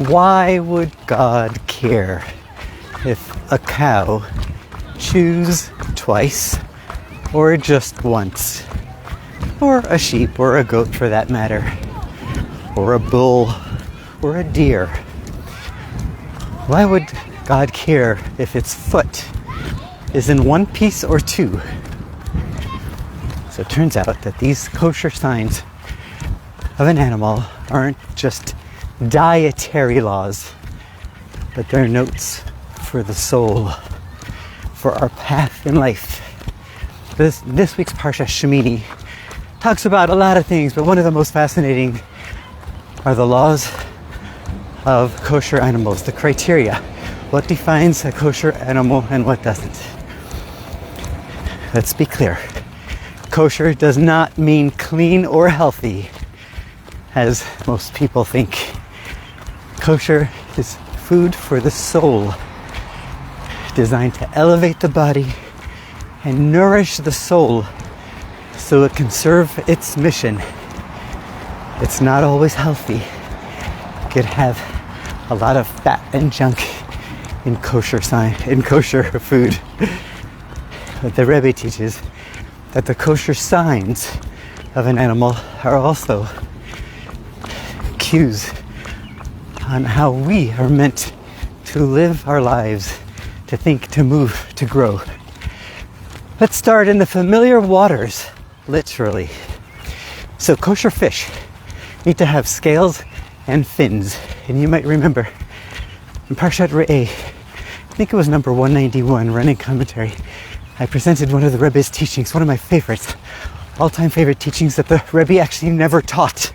Why would God care if a cow chews twice or just once? Or a sheep or a goat for that matter, or a bull or a deer? Why would God care if its foot is in one piece or two? So it turns out that these kosher signs of an animal aren't just dietary laws, but they're notes for the soul, for our path in life. This week's Parsha Shmini talks about a lot of things, but one of the most fascinating are the laws of kosher animals, the criteria. What defines a kosher animal and what doesn't? Let's be clear. Kosher does not mean clean or healthy, as most people think. Kosher is food for the soul, designed to elevate the body and nourish the soul so it can serve its mission. It's not always healthy. It could have a lot of fat and junk in kosher food. But the Rebbe teaches that the kosher signs of an animal are also cues on how we are meant to live our lives, to think, to move, to grow. Let's start in the familiar waters, literally. So kosher fish need to have scales and fins. And you might remember in Parshat Re'eh, I think it was number 191, running commentary, I presented one of the Rebbe's teachings, one of my favorites, all-time favorite teachings that the Rebbe actually never taught.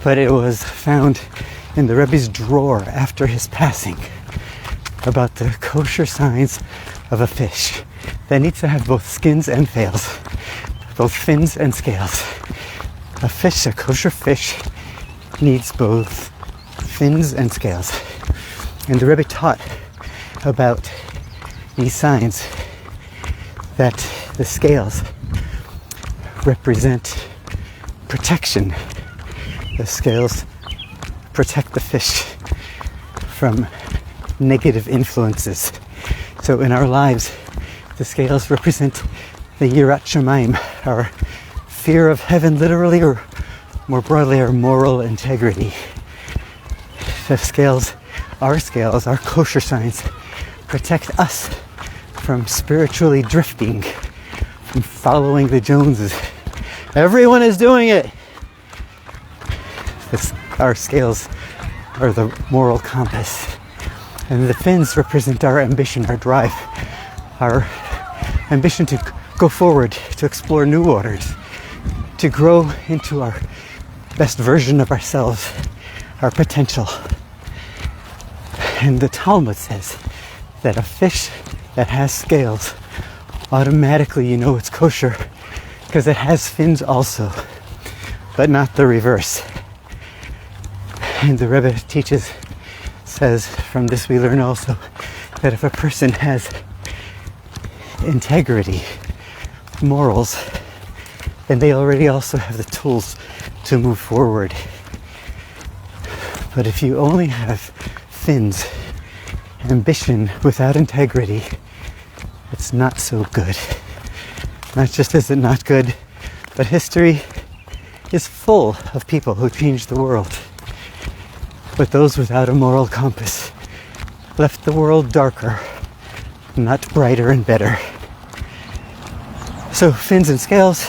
But it was found in the Rebbe's drawer after his passing, about the kosher signs of a fish that needs to have both skins and scales, both fins and scales. A fish, a kosher fish, needs both fins and scales. And the Rebbe taught about these signs, that the scales represent protection. The scales protect the fish from negative influences. So in our lives, the scales represent the Yirat Shamayim, our fear of heaven, literally, or more broadly, our moral integrity. The scales, our kosher signs, protect us from spiritually drifting, from following the Joneses. Everyone is doing it. Our scales are the moral compass. And the fins represent our ambition, our drive, our ambition to go forward, to explore new waters, to grow into our best version of ourselves, our potential. And the Talmud says that a fish that has scales, automatically you know it's kosher because it has fins also, but not the reverse. And the Rebbe says, from this we learn also that if a person has integrity, morals, then they already also have the tools to move forward. But if you only have fins, ambition without integrity, it's not so good. Not just is it not good, but history is full of people who changed the world. But those without a moral compass left the world darker, not brighter and better. So fins and scales,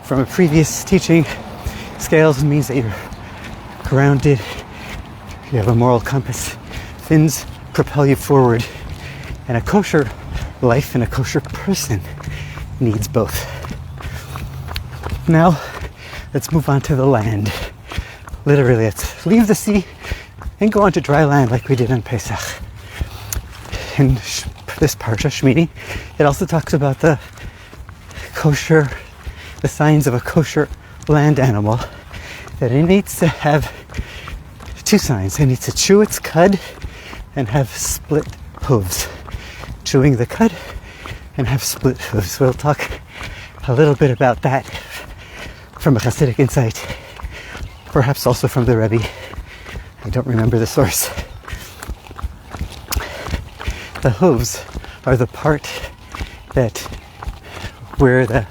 from a previous teaching, scales means that you're grounded, you have a moral compass. Fins propel you forward. And a kosher life and a kosher person needs both. Now, let's move on to the land. Literally, let's leave the sea and go on to dry land like we did on Pesach. In this Parsha, Shmini, it also talks about the signs of a kosher land animal, that it needs to have two signs. It needs to chew its cud and have split hooves. Chewing the cud and have split hooves. We'll talk a little bit about that from a Hasidic insight, perhaps also from the Rebbe, I don't remember the source. The hooves are the part where the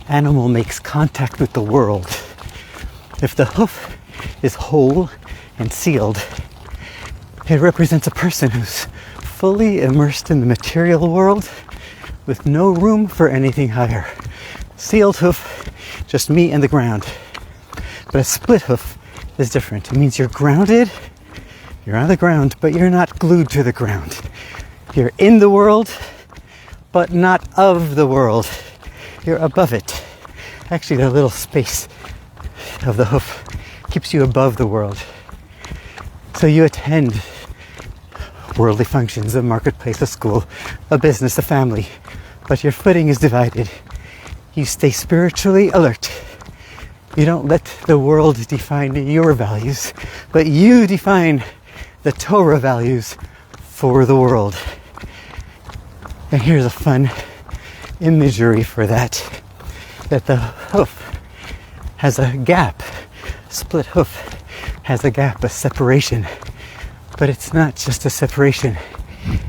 animal makes contact with the world. If the hoof is whole and sealed, it represents a person who's fully immersed in the material world with no room for anything higher. Sealed hoof, just me and the ground. But a split hoof is different. It means you're grounded, you're on the ground, but you're not glued to the ground. You're in the world, but not of the world. You're above it. Actually, the little space of the hoof keeps you above the world. So you attend worldly functions, a marketplace, a school, a business, a family, but your footing is divided. You stay spiritually alert. You don't let the world define your values, but you define the Torah values for the world. And here's a fun imagery for that the hoof has a gap. Split hoof has a gap, a separation. But it's not just a separation.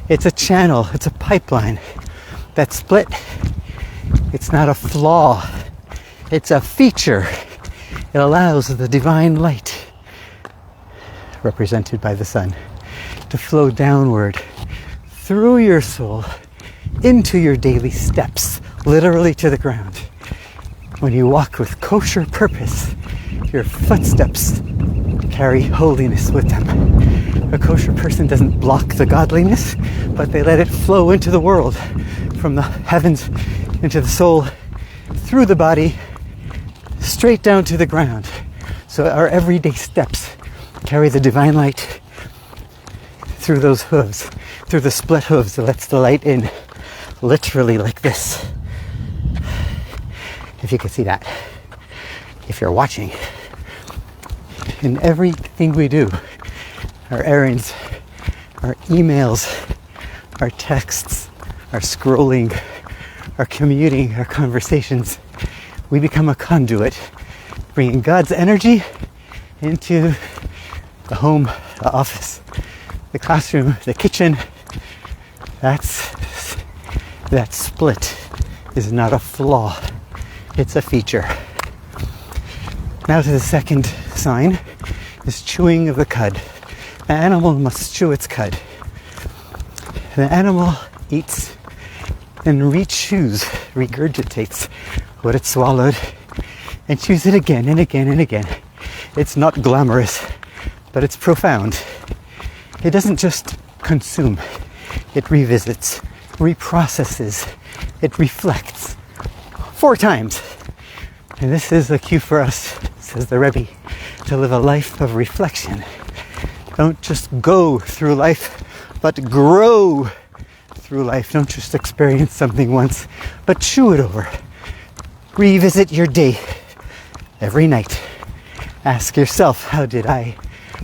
It's a channel, it's a pipeline. That split, it's not a flaw. It's a feature. It allows the divine light, represented by the sun, to flow downward through your soul into your daily steps, literally to the ground. When you walk with kosher purpose, your footsteps carry holiness with them. A kosher person doesn't block the godliness, but they let it flow into the world, from the heavens into the soul, through the body, straight down to the ground. So our everyday steps carry the divine light through those hooves, through the split hooves that lets the light in, literally like this. If you could see that, if you're watching. In everything we do, our errands, our emails, our texts, our scrolling, our commuting, our conversations, we become a conduit, bringing God's energy into the home, the office, the classroom, the kitchen. That split is not a flaw, it's a feature. Now to the second sign, is chewing of the cud. The animal must chew its cud. The animal eats and rechews, regurgitates what it swallowed and chews it again and again and again. It's not glamorous, but it's profound. It doesn't just consume, it revisits, reprocesses, it reflects 4 times. And this is a cue for us, says the Rebbe, to live a life of reflection. Don't just go through life, but grow through life. Don't just experience something once, but chew it over. Revisit your day every night. Ask yourself, how did I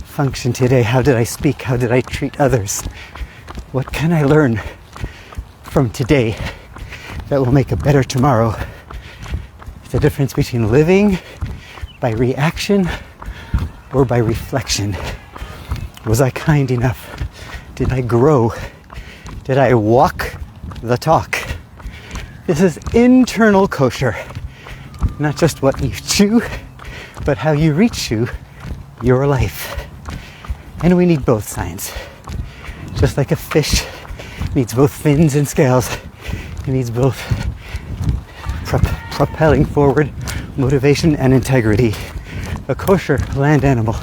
function today? How did I speak? How did I treat others? What can I learn from today that will make a better tomorrow? The difference between living by reaction or by reflection. Was I kind enough? Did I grow? Did I walk the talk? This is internal kosher. Not just what you chew, but how you rechew your life. And we need both signs. Just like a fish needs both fins and scales, it needs both propelling forward motivation and integrity. A kosher land animal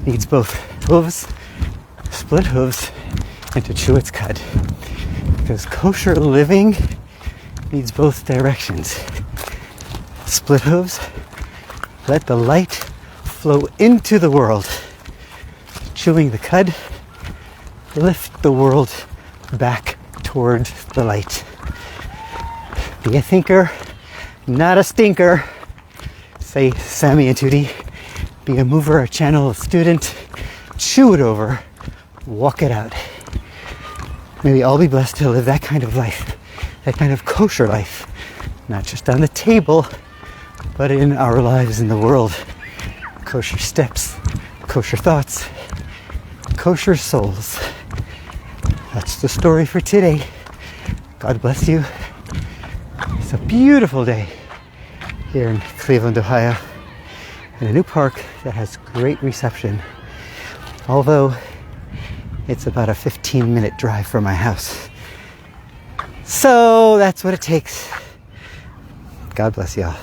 needs both hooves, split hooves, and to chew its cud. Because kosher living needs both directions. Split hooves, let the light flow into the world. Chewing the cud, lift the world back toward the light. Be a thinker, not a stinker, say Sammy and Tootie. Be a mover, a channel, a student. Chew it over, walk it out. May we all be blessed to live that kind of life, that kind of kosher life, not just on the table, but in our lives in the world. Kosher steps, kosher thoughts, kosher souls. That's the story for today. God bless you. It's a beautiful day here in Cleveland, Ohio, in a new park that has great reception, although it's about a 15-minute drive from my house. So that's what it takes. God bless y'all.